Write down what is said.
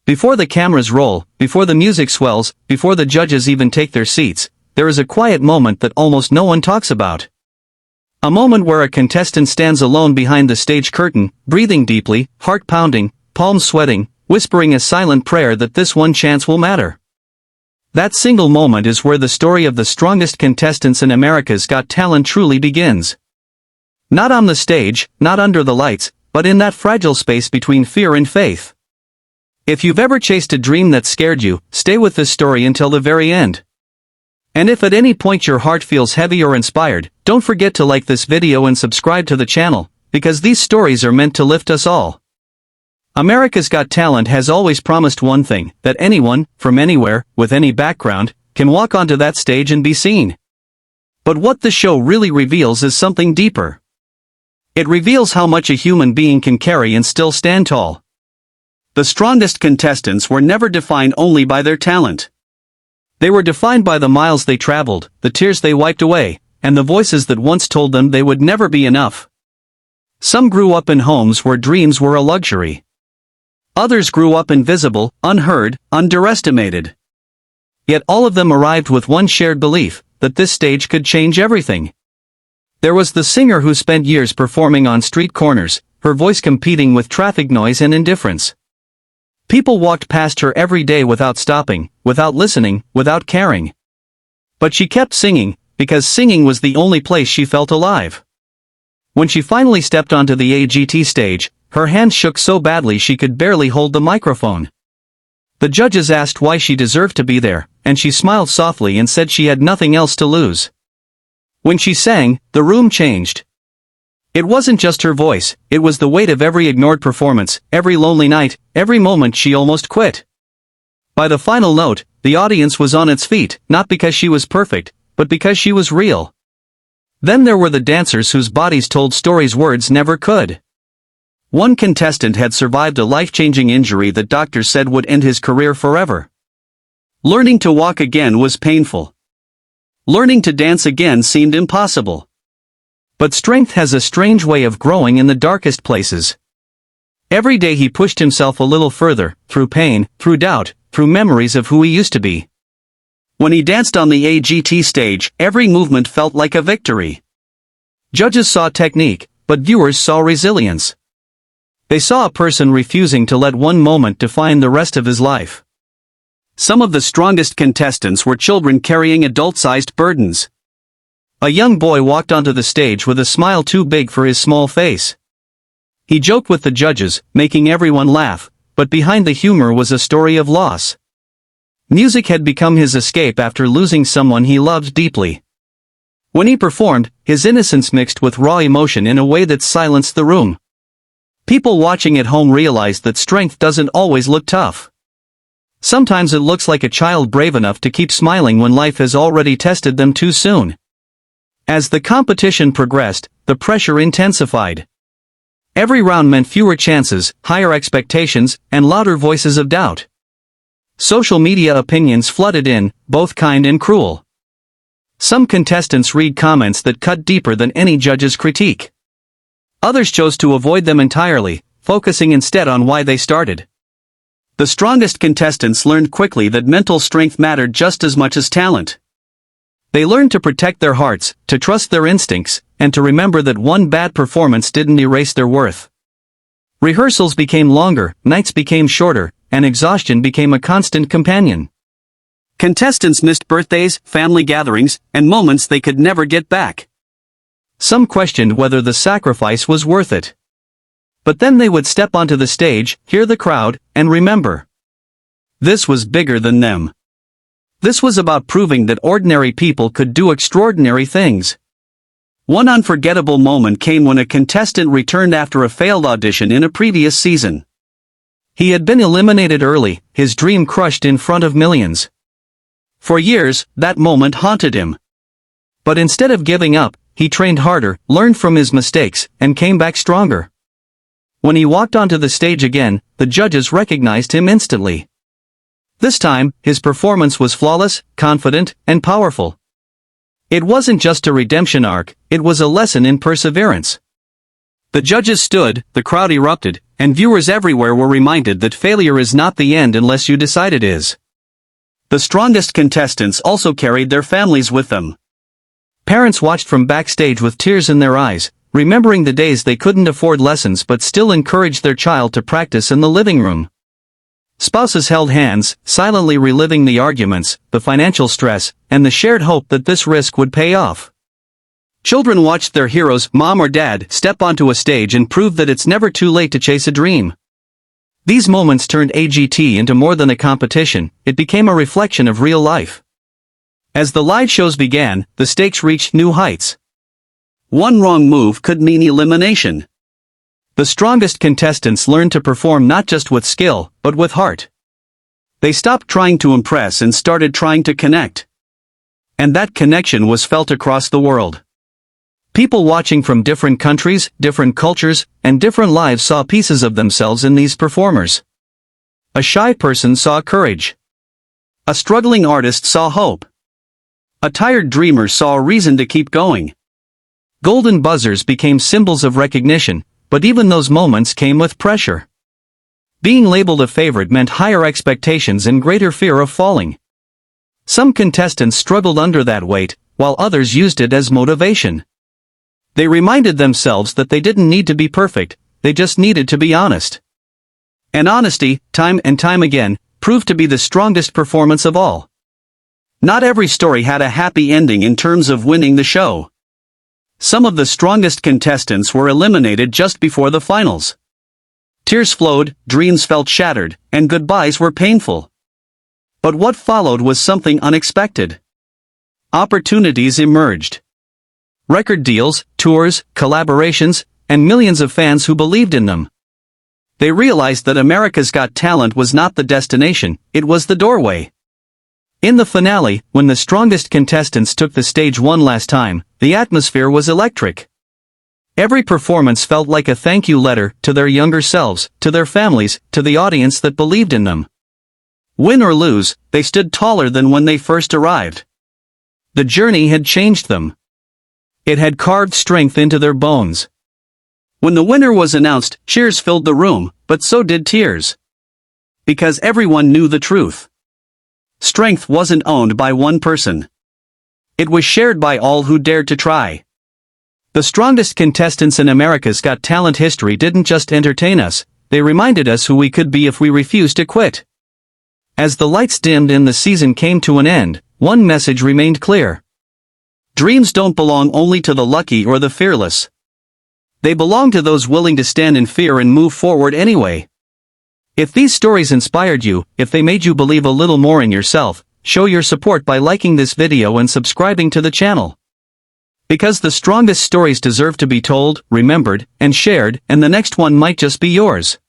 Before the cameras roll, before the music swells, before the judges even take their seats, there is a quiet moment that almost no one talks about. A moment where a contestant stands alone behind the stage curtain, breathing deeply, heart pounding, palms sweating, whispering a silent prayer that this one chance will matter. That single moment is where the story of the strongest contestants in America's Got Talent truly begins. Not on the stage, not under the lights, but in that fragile space between fear and faith. If you've ever chased a dream that scared you, stay with this story until the very end. And if at any point your heart feels heavy or inspired, don't forget to like this video and subscribe to the channel, because these stories are meant to lift us all. America's Got Talent has always promised one thing, that anyone, from anywhere, with any background, can walk onto that stage and be seen. But what the show really reveals is something deeper. It reveals how much a human being can carry and still stand tall. The strongest contestants were never defined only by their talent. They were defined by the miles they traveled, the tears they wiped away, and the voices that once told them they would never be enough. Some grew up in homes where dreams were a luxury. Others grew up invisible, unheard, underestimated. Yet all of them arrived with one shared belief, that this stage could change everything. There was the singer who spent years performing on street corners, her voice competing with traffic noise and indifference. People walked past her every day without stopping, without listening, without caring. But she kept singing, because singing was the only place she felt alive. When she finally stepped onto the AGT stage, her hands shook so badly she could barely hold the microphone. The judges asked why she deserved to be there, and she smiled softly and said she had nothing else to lose. When she sang, the room changed. It wasn't just her voice, it was the weight of every ignored performance, every lonely night, every moment she almost quit. By the final note, the audience was on its feet, not because she was perfect, but because she was real. Then there were the dancers whose bodies told stories words never could. One contestant had survived a life-changing injury that doctors said would end his career forever. Learning to walk again was painful. Learning to dance again seemed impossible. But strength has a strange way of growing in the darkest places. Every day he pushed himself a little further, through pain, through doubt, through memories of who he used to be. When he danced on the AGT stage, every movement felt like a victory. Judges saw technique, but viewers saw resilience. They saw a person refusing to let one moment define the rest of his life. Some of the strongest contestants were children carrying adult-sized burdens. A young boy walked onto the stage with a smile too big for his small face. He joked with the judges, making everyone laugh, but behind the humor was a story of loss. Music had become his escape after losing someone he loved deeply. When he performed, his innocence mixed with raw emotion in a way that silenced the room. People watching at home realized that strength doesn't always look tough. Sometimes it looks like a child brave enough to keep smiling when life has already tested them too soon. As the competition progressed, the pressure intensified. Every round meant fewer chances, higher expectations, and louder voices of doubt. Social media opinions flooded in, both kind and cruel. Some contestants read comments that cut deeper than any judge's critique. Others chose to avoid them entirely, focusing instead on why they started. The strongest contestants learned quickly that mental strength mattered just as much as talent. They learned to protect their hearts, to trust their instincts, and to remember that one bad performance didn't erase their worth. Rehearsals became longer, nights became shorter, and exhaustion became a constant companion. Contestants missed birthdays, family gatherings, and moments they could never get back. Some questioned whether the sacrifice was worth it. But then they would step onto the stage, hear the crowd, and remember. This was bigger than them. This was about proving that ordinary people could do extraordinary things. One unforgettable moment came when a contestant returned after a failed audition in a previous season. He had been eliminated early, his dream crushed in front of millions. For years, that moment haunted him. But instead of giving up, he trained harder, learned from his mistakes, and came back stronger. When he walked onto the stage again, the judges recognized him instantly. This time, his performance was flawless, confident, and powerful. It wasn't just a redemption arc, it was a lesson in perseverance. The judges stood, the crowd erupted, And viewers everywhere were reminded that failure is not the end unless you decide it is. The strongest contestants also carried their families with them. Parents watched from backstage with tears in their eyes, remembering the days they couldn't afford lessons but still encouraged their child to practice in the living room. Spouses held hands, silently reliving the arguments, the financial stress, and the shared hope that this risk would pay off. Children watched their heroes, mom or dad, step onto a stage and prove that it's never too late to chase a dream. These moments turned AGT into more than a competition, it became a reflection of real life. As the live shows began, the stakes reached new heights. One wrong move could mean elimination. The strongest contestants learned to perform not just with skill, but with heart. They stopped trying to impress and started trying to connect. And that connection was felt across the world. People watching from different countries, different cultures, and different lives saw pieces of themselves in these performers. A shy person saw courage. A struggling artist saw hope. A tired dreamer saw a reason to keep going. Golden buzzers became symbols of recognition, but even those moments came with pressure. Being labeled a favorite meant higher expectations and greater fear of falling. Some contestants struggled under that weight, while others used it as motivation. They reminded themselves that they didn't need to be perfect, they just needed to be honest. And honesty, time and time again, proved to be the strongest performance of all. Not every story had a happy ending in terms of winning the show. Some of the strongest contestants were eliminated just before the finals. Tears flowed, dreams felt shattered, and goodbyes were painful. But what followed was something unexpected. Opportunities emerged. Record deals, tours, collaborations, and millions of fans who believed in them. They realized that America's Got Talent was not the destination, it was the doorway. In the finale, when the strongest contestants took the stage one last time, the atmosphere was electric. Every performance felt like a thank you letter to their younger selves, to their families, to the audience that believed in them. Win or lose, they stood taller than when they first arrived. The journey had changed them. It had carved strength into their bones. When the winner was announced, cheers filled the room, but so did tears. Because everyone knew the truth. Strength wasn't owned by one person. It was shared by all who dared to try. The strongest contestants in America's Got Talent history didn't just entertain us, they reminded us who we could be if we refused to quit. As the lights dimmed and the season came to an end, one message remained clear. Dreams don't belong only to the lucky or the fearless. They belong to those willing to stand in fear and move forward anyway. If these stories inspired you, if they made you believe a little more in yourself, show your support by liking this video and subscribing to the channel. Because the strongest stories deserve to be told, remembered, and shared, and the next one might just be yours.